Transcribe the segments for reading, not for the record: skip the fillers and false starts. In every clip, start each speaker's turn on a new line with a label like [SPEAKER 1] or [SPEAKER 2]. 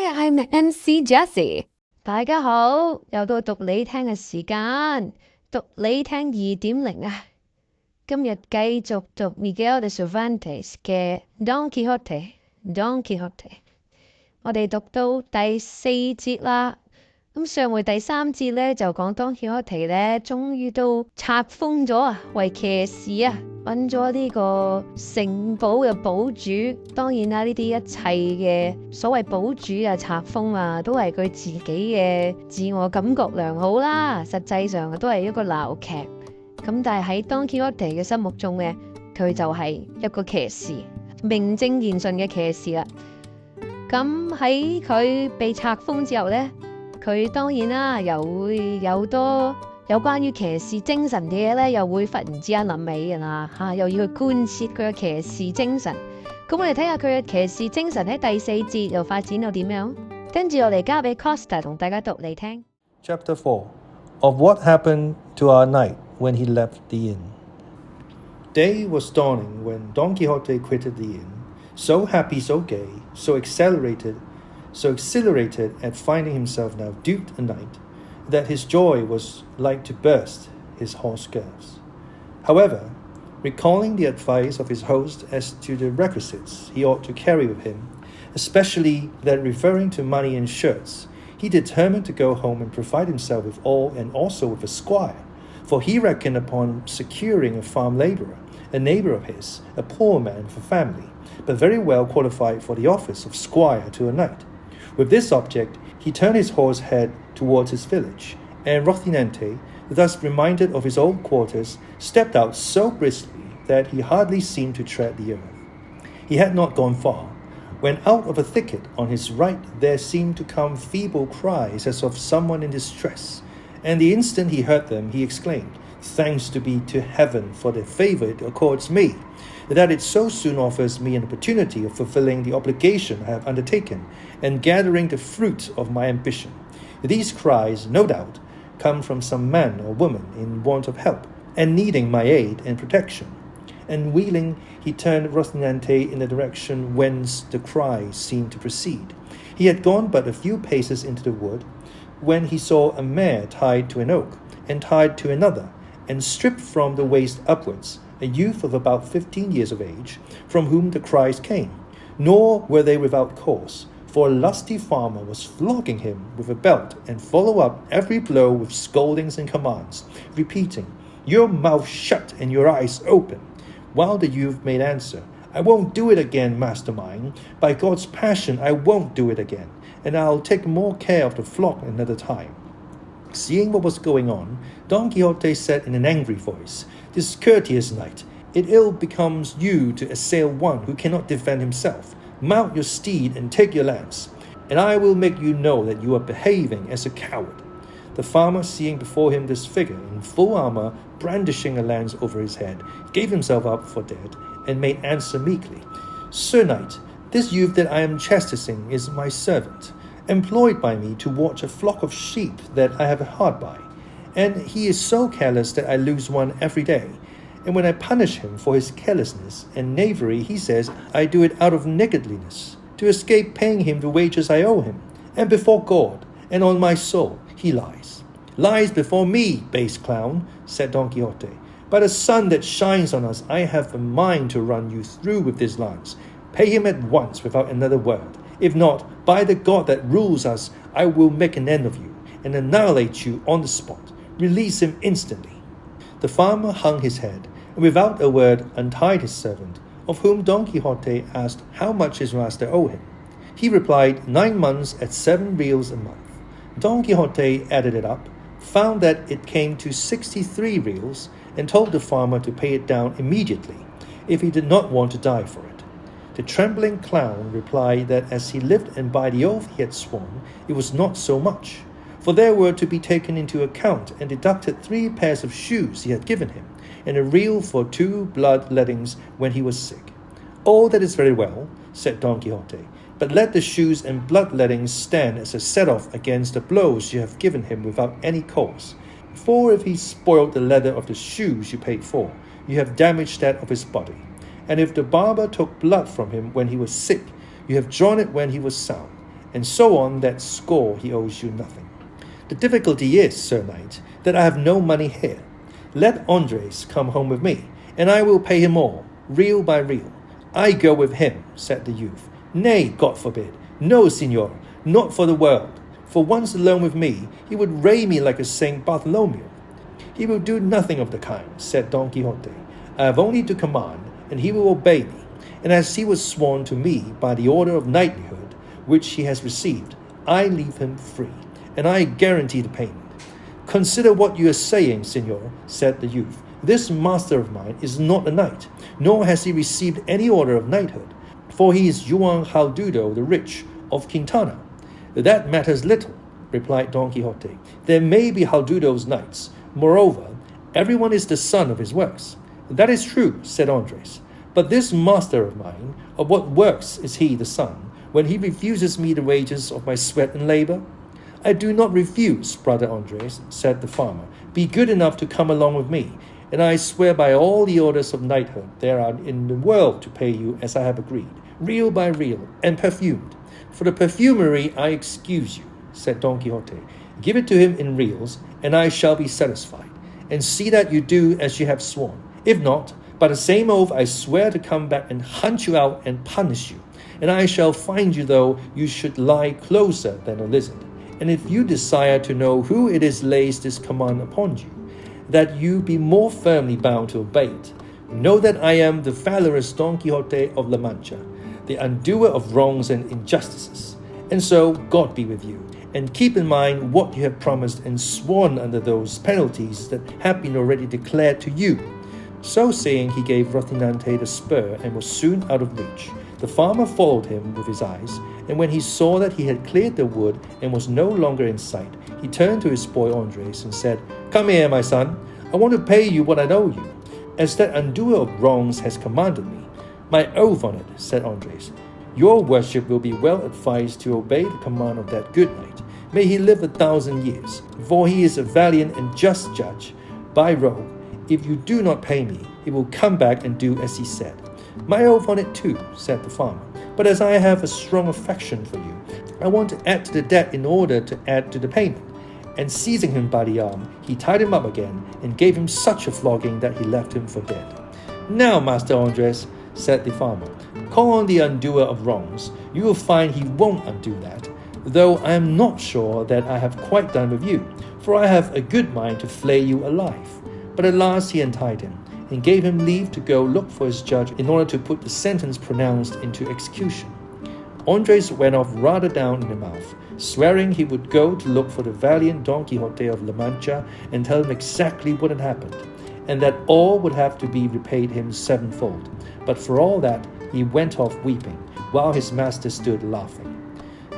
[SPEAKER 1] I'm MC Jessie。大家好，又到讀你聽嘅時間，讀你聽2.0啊！今日繼續讀 Miguel de Cervantes 嘅 Don Quixote。我哋讀到第4節啦。咁上回第3節咧就講 Don Quixote 咧，終於都冊封咗啊，為騎士啊，揾咗呢個城堡嘅堡主。當然啦，呢啲一切嘅所謂堡主啊、冊封啊，都係佢自己嘅自我感覺良好啦。實際上都係一個鬧劇。咁但係喺 Don Quixote 嘅心目中咧，佢就係一個騎士，名正言順嘅騎士啦。咁喺佢被冊封之後咧，佢當然啦，又會有多有關於騎士精神嘅嘢咧，又會忽然之間諗起㗎啦嚇，又要去貫徹佢嘅騎士精神。咁我哋睇下佢嘅騎士精神喺第4節又發展到點樣？跟住我哋交俾 Costa 同大家讀嚟聽。
[SPEAKER 2] Chapter 4 of what happened to our knight when he left the inn. Day was dawning when Don Quixote quitted the inn, so happy, so gay, so exhilarated at finding himself now duped a knight, that his joy was like to burst his horse girths. However, recalling the advice of his host as to the requisites he ought to carry with him, especially that referring to money and shirts, he determined to go home and provide himself with all and also with a squire, for he reckoned upon securing a farm labourer, a neighbour of his, a poor man of a family, but very well qualified for the office of squire to a knight. With this object, he turned his horse's head towards his village, and Rocinante, thus reminded of his old quarters, stepped out so briskly that he hardly seemed to tread the earth. He had not gone far, when out of a thicket on his right there seemed to come feeble cries as of someone in distress, and the instant he heard them, he exclaimed, "Thanks be to heaven for the favour it accords me, that it so soon offers me an opportunity of fulfilling the obligation I have undertaken, and gathering the fruit of my ambition. These cries, no doubt, come from some man or woman in want of help, and needing my aid and protection." And wheeling, he turned Rocinante in the direction whence the cries seemed to proceed. He had gone but a few paces into the wood, when he saw a mare tied to an oak, and tied to another, and stripped from the waist upwards, a youth of about 15 years of age, from whom the cries came. Nor were they without cause, for a lusty farmer was flogging him with a belt, and follow up every blow with scoldings and commands, repeating, "Your mouth shut and your eyes open," while the youth made answer, "I won't do it again, master mine. By God's passion, I won't do it again, and I'll take more care of the flock another time." Seeing what was going on, Don Quixote said in an angry voice, "Discourteous knight, it ill becomes you to assail one who cannot defend himself. Mount your steed and take your lance, and I will make you know that you are behaving as a coward." The farmer, seeing before him this figure in full armour, brandishing a lance over his head, gave himself up for dead, and made answer meekly, "Sir knight, this youth that I am chastising is my servant, employed by me to watch a flock of sheep that I have hard by, and he is so careless that I lose one every day. And when I punish him for his carelessness and knavery, he says I do it out of niggardliness, to escape paying him the wages I owe him. And before God, and on my soul, he lies." "Lies before me, base clown," said Don Quixote. "By the sun that shines on us, I have a mind to run you through with this lance. Pay him at once without another word. If not, by the God that rules us, I will make an end of you, and annihilate you on the spot. Release him instantly." The farmer hung his head, and without a word untied his servant, of whom Don Quixote asked how much his master owed him. He replied 9 months at 7 reals a month. Don Quixote added it up, found that it came to 63 reals, and told the farmer to pay it down immediately, if he did not want to die for it. The trembling clown replied that as he lived and by the oath he had sworn, it was not so much, for there were to be taken into account and deducted 3 pairs of shoes he had given him, and a real for 2 blood-lettings when he was sick. "All that is very well," said Don Quixote, "but let the shoes and blood-lettings stand as a set-off against the blows you have given him without any cause. For if he spoiled the leather of the shoes you paid for, you have damaged that of his body. And if the barber took blood from him when he was sick, you have drawn it when he was sound. and so on that score he owes you nothing. The difficulty is, Sir Knight, that I have no money here. Let Andres come home with me, and I will pay him all, real by real. I go with him, said the youth. Nay, God forbid. No, Signor, not for the world. For once alone with me, he would ray me like a Saint Bartholomew. He will do nothing of the kind, said Don Quixote. I have only to command, and he will obey me. And as he was sworn to me by the order of knighthood, which he has received, I leave him free, and I guarantee the payment. Consider what you are saying, Signor, said the youth. This master of mine is not a knight, nor has he received any order of knighthood, for he is Juan Haldudo the Rich of Quintana. That matters little, replied Don Quixote. There may be Haldudo's knights. Moreover, everyone is the son of his works. That is true, said Andres. But this master of mine, of what works is he the son, when he refuses me the wages of my sweat and labor? I do not refuse, brother Andres, said the farmer. Be good enough to come along with me, and I swear by all the orders of knighthood there are in the world to pay you as I have agreed, real by real, and perfumed. For the perfumery I excuse you, said Don Quixote. Give it to him in reals, and I shall be satisfied. And see that you do as you have sworn. If not, by the same oath I swear to come back and hunt you out and punish you. And I shall find you though you should lie closer than a lizard. And if you desire to know who it is lays this command upon you, that you be more firmly bound to obey it, know that I am the valorous Don Quixote of La Mancha, the undoer of wrongs and injustices. And so God be with you, and keep in mind what you have promised and sworn under those penalties that have been already declared to you. So saying, he gave Rocinante the spur and was soon out of reach. The farmer followed him with his eyes, and when he saw that he had cleared the wood and was no longer in sight, he turned to his boy Andres and said, Come here, my son. I want to pay you what I owe you, as that undoer of wrongs has commanded me. My oath on it, said Andres. Your worship will be well advised to obey the command of that good knight. May he live 1,000 years, for he is a valiant and just judge. By rogue, if you do not pay me, he will come back and do as he said. My oath on it too, said the farmer. But as I have a strong affection for you, I want to add to the debt in order to add to the payment. And seizing him by the arm, he tied him up again and gave him such a flogging that he left him for dead. Now, Master Andres, said the farmer, call on the undoer of wrongs. You will find he won't undo that, though I am not sure that I have quite done with you, for I have a good mind to flay you alive. But at last he untied him, and gave him leave to go look for his judge in order to put the sentence pronounced into execution. Andres went off rather down in the mouth, swearing he would go to look for the valiant Don Quixote of La Mancha and tell him exactly what had happened, and that all would have to be repaid him sevenfold. But for all that, he went off weeping, while his master stood laughing.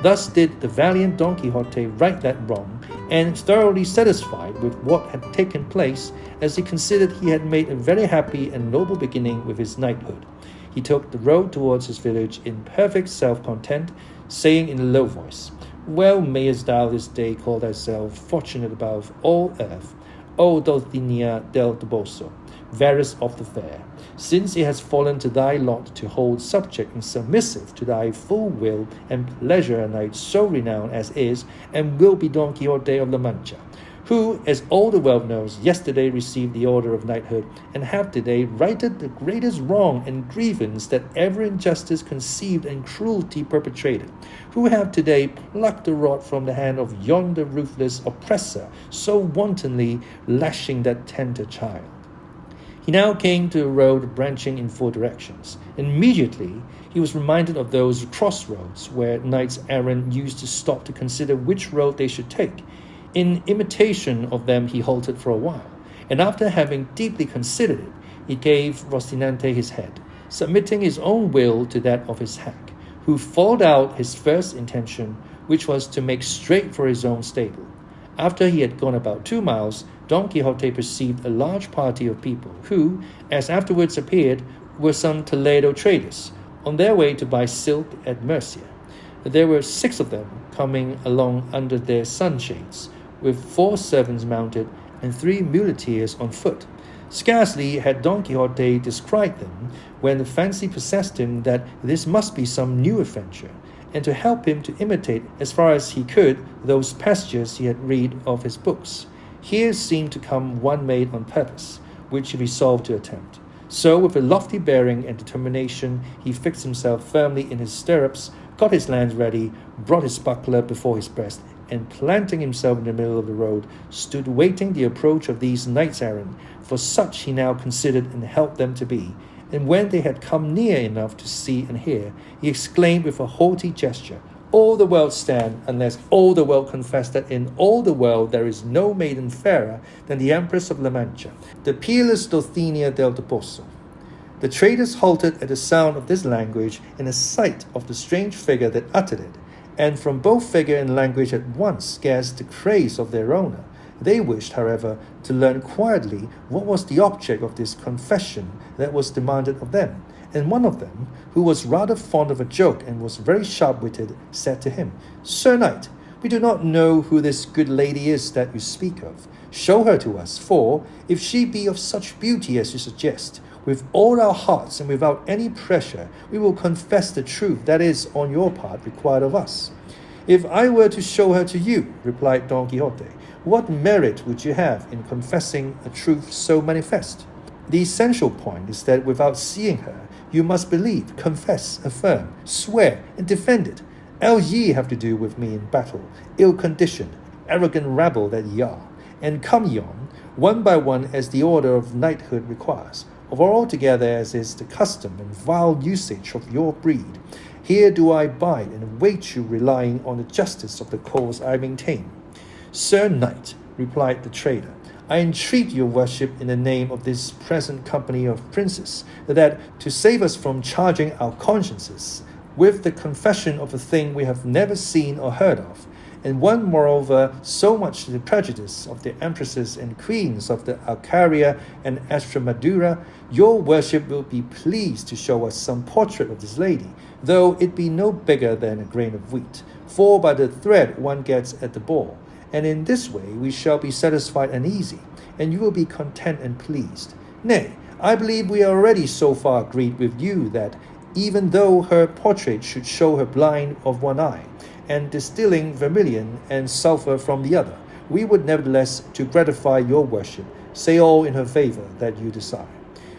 [SPEAKER 2] Thus did the valiant Don Quixote right that wrong, and thoroughly satisfied with what had taken place, as he considered he had made a very happy and noble beginning with his knighthood. He took the road towards his village in perfect self-content, saying in a low voice, Well mayest thou this day call thyself fortunate above all earth, O Dulcinea del Toboso, fairest of the fair, since it has fallen to thy lot to hold subject and submissive to thy full will and pleasure a knight so renowned as is and will be Don Quixote of La Mancha, who, as all the world knows, yesterday received the order of knighthood, and have today righted the greatest wrong and grievance that ever injustice conceived and cruelty perpetrated, who have today plucked the rod from the hand of yonder ruthless oppressor, so wantonly lashing that tender child. He now came to a road branching in 4 directions. Immediately, he was reminded of those crossroads where knights errant used to stop to consider which road they should take. In imitation of them, he halted for a while, and after having deeply considered it, he gave Rocinante his head, submitting his own will to that of his hack, who followed out his first intention, which was to make straight for his own stable. After he had gone about 2 miles, Don Quixote perceived a large party of people who, as afterwards appeared, were some Toledo traders, on their way to buy silk at Murcia. There were 6 of them coming along under their sunshades, with 4 servants mounted and 3 muleteers on foot. Scarcely had Don Quixote descried them when the fancy possessed him that this must be some new adventure, and to help him to imitate as far as he could those passages he had read of his books. Here seemed to come one made on purpose, which he resolved to attempt. So, with a lofty bearing and determination, he fixed himself firmly in his stirrups, got his lance ready, brought his buckler before his breast, and planting himself in the middle of the road, stood waiting the approach of these knights-errant, for such he now considered and held them to be. And when they had come near enough to see and hear, he exclaimed with a haughty gesture, "All the world stand, unless all the world confess that in all the world there is no maiden fairer than the Empress of La Mancha, the peerless Dulcinea del Toboso." The traders halted at the sound of this language and the sight of the strange figure that uttered it, and from both figure and language at once guessed the craze of their owner. They wished, however, to learn quietly what was the object of this confession that was demanded of them, and one of them, who was rather fond of a joke and was very sharp-witted, said to him, "Sir Knight, we do not know who this good lady is that you speak of. Show her to us, for, if she be of such beauty as you suggest, with all our hearts and without any pressure, we will confess the truth that is, on your part, required of us." "If I were to show her to you," replied Don Quixote, "what merit would you have in confessing a truth so manifest? The essential point is that without seeing her, you must believe, confess, affirm, swear, and defend it, else ye have to do with me in battle, ill-conditioned, arrogant rabble that ye are, and come ye on, one by one as the order of knighthood requires, or altogether as is the custom and vile usage of your breed. Here do I bide and wait you, relying on the justice of the cause I maintain." "Sir Knight," replied the trader, "I entreat your worship in the name of this present company of princes, that to save us from charging our consciences with the confession of a thing we have never seen or heard of, and one moreover so much to the prejudice of the empresses and queens of the Alcaria and Extremadura, your worship will be pleased to show us some portrait of this lady, though it be no bigger than a grain of wheat, for by the thread one gets at the ball, and in this way we shall be satisfied and easy, and you will be content and pleased. Nay, I believe we are already so far agreed with you that, even though her portrait should show her blind of one eye, and distilling vermilion and sulphur from the other, we would nevertheless, to gratify your worship, say all in her favour that you desire."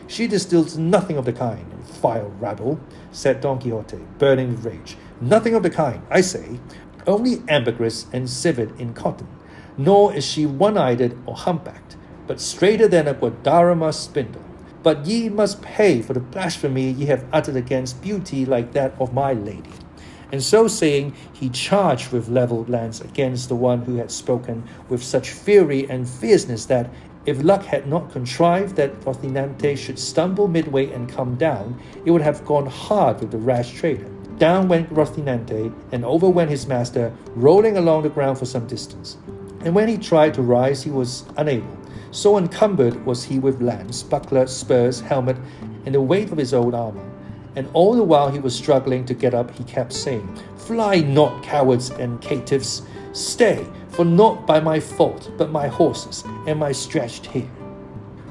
[SPEAKER 2] "She distills nothing of the kind, vile rabble," said Don Quixote, burning with rage. "Nothing of the kind, I say, only ambergris and civet in cotton. Nor is she one-eyed or humpbacked, but straighter than a Guadarrama spindle. But ye must pay for the blasphemy ye have uttered against beauty like that of my lady." And so saying, he charged with levelled lance against the one who had spoken with such fury and fierceness that, if luck had not contrived that Rocinante should stumble midway and come down, it would have gone hard with the rash trader. Down went Rocinante, and over went his master, rolling along the ground for some distance. And when he tried to rise, he was unable. So encumbered was he with lance, buckler, spurs, helmet, and the weight of his old armour. And all the while he was struggling to get up, he kept saying, "Fly not, cowards and caitiffs! Stay, for not by my fault, but my horses, am I stretched here."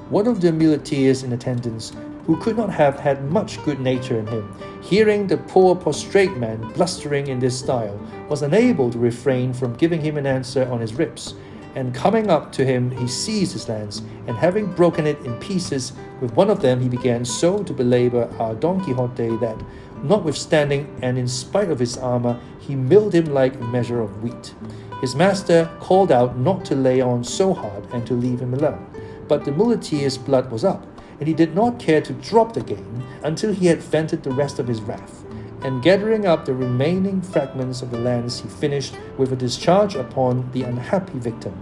[SPEAKER 2] One of the muleteers in attendance, who could not have had much good nature in him, hearing the poor prostrate man blustering in this style, was unable to refrain from giving him an answer on his ribs, and coming up to him, he seized his lance, and having broken it in pieces, with one of them he began so to belabor our Don Quixote that, notwithstanding and in spite of his armour, he milled him like a measure of wheat. His master called out not to lay on so hard and to leave him alone, but the muleteer's blood was up, and he did not care to drop the game until he had vented the rest of his wrath. And gathering up the remaining fragments of the lance, he finished with a discharge upon the unhappy victim,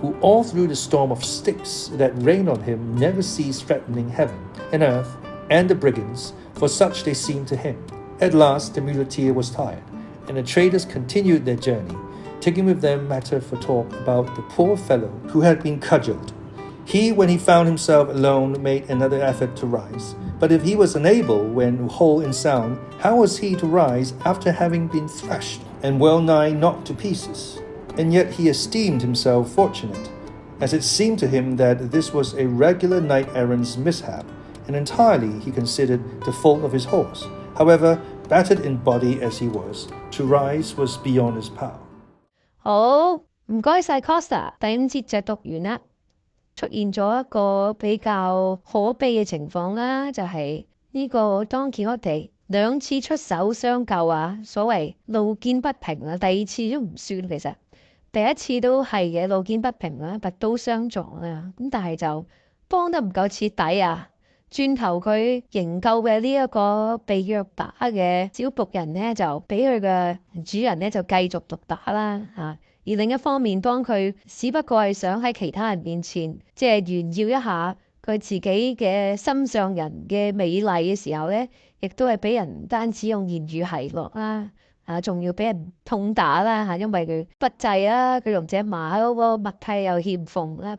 [SPEAKER 2] who all through the storm of sticks that rained on him never ceased threatening heaven and earth and the brigands, for such they seemed to him. At last the muleteer was tired, and the traders continued their journey, taking with them matter for talk about the poor fellow who had been cudgelled. He, when he found himself alone, made another effort to rise. But if he was unable when whole and sound, how was he to rise after having been thrashed and well nigh knocked to pieces? And yet he esteemed himself fortunate, as it seemed to him that this was a regular knight-errant's mishap, and entirely he considered the fault of his horse. However, Battered in body as he was, to rise was beyond his power.
[SPEAKER 1] 好，唔該晒 Costa， 第5節就讀完啦。出現咗一個比較可悲嘅情況啦，就係呢個 Don Quixote 2次出手相救啊，所謂路見不平啦，第2次都唔算其實。第1次都係嘅，路見不平啦，拔刀相助啦，咁但係就幫得唔夠徹底啊！轉頭佢營救嘅呢一個被虐打嘅小僕人呢，就俾佢嘅主人呢就繼續毒打啦嚇。而另一方面，當佢只不過係想喺其他人面前即係炫耀一下佢自己嘅心上人嘅美麗嘅時候呢，亦都係俾人唔單止用言語奚落啦。仲要俾人痛打啦因為佢不濟啦，佢同隻馬嗰個默契又欠奉啦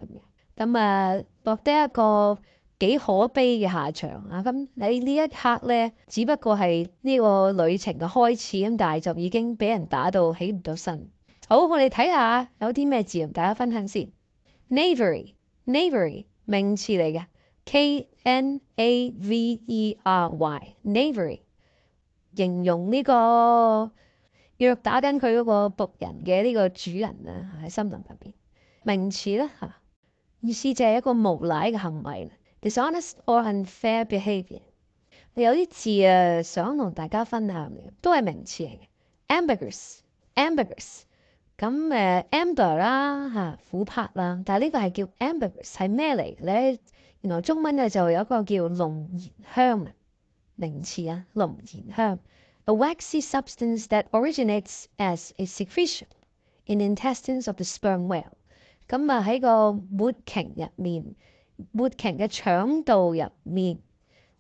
[SPEAKER 1] 咁落得一個幾可悲嘅下場啊！咁你呢一刻呢，只不過係呢個旅程嘅開始咁，但係就已經俾人打到起唔到身。好，我哋睇下有啲咩字同大家分享先。Knavery 名詞嚟嘅 Knavery， 形容呢個虐打緊佢嗰個僕人嘅呢個主人啊，喺森林入邊。名詞咧意思就係一個無賴嘅行為 ，dishonest or unfair behaviour。有啲字想同大家分享嘅，都係名詞嚟嘅。Ambergris 咁amber 啦琥珀啦，但係呢個係叫 ambergris 係咩嚟嘅咧？原來中文咧就有一個叫龍涎香名詞龍涎香。A waxy substance that originates as a secretion in the intestines of the sperm whale。咁喺個末鯨入面，末鯨嘅腸道入面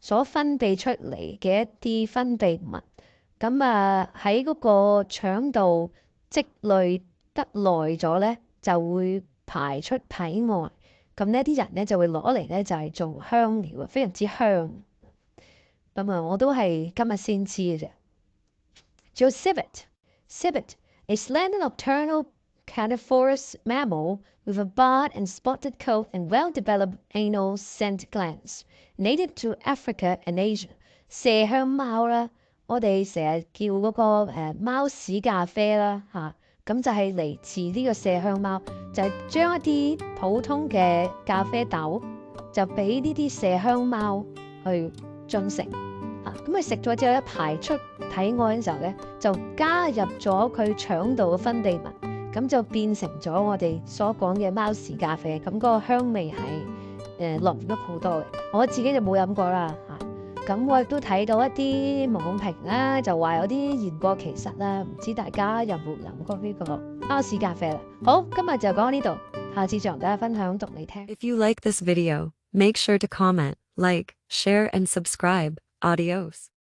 [SPEAKER 1] 所分泌出嚟嘅一啲分泌物，咁喺嗰個腸道積累得耐咗咧，就會排出體外。咁呢啲人咧就會攞嚟咧就係做香料啊，非常之香。我都係今日先知嘅啫。仲有 civet， a slender nocturnal carnivorous mammal with a barred and spotted coat and well-developed anal scent glands, native to Africa and Asia。 麝香貓啦，我哋成日叫嗰個貓屎咖啡啦咁就係嚟自呢個麝香貓，就係將一啲普通嘅咖啡豆就俾呢啲麝香貓去進食。咁佢食咗之後咧，排出體外嘅時候咧，就加入咗佢腸道嘅分泌物，咁就變成咗我哋所講嘅貓屎咖啡。咁嗰個香味係濃郁好多嘅。我自己就冇飲過啦咁我亦都睇到一啲網評啦，就話有啲言過其實啦，唔知大家有冇飲過呢個貓屎咖啡啦？好，今日就講到呢度，下次再同大家分享讀你聽。
[SPEAKER 3] If you like this video, make sure to comment, like, share and subscribe. Adios.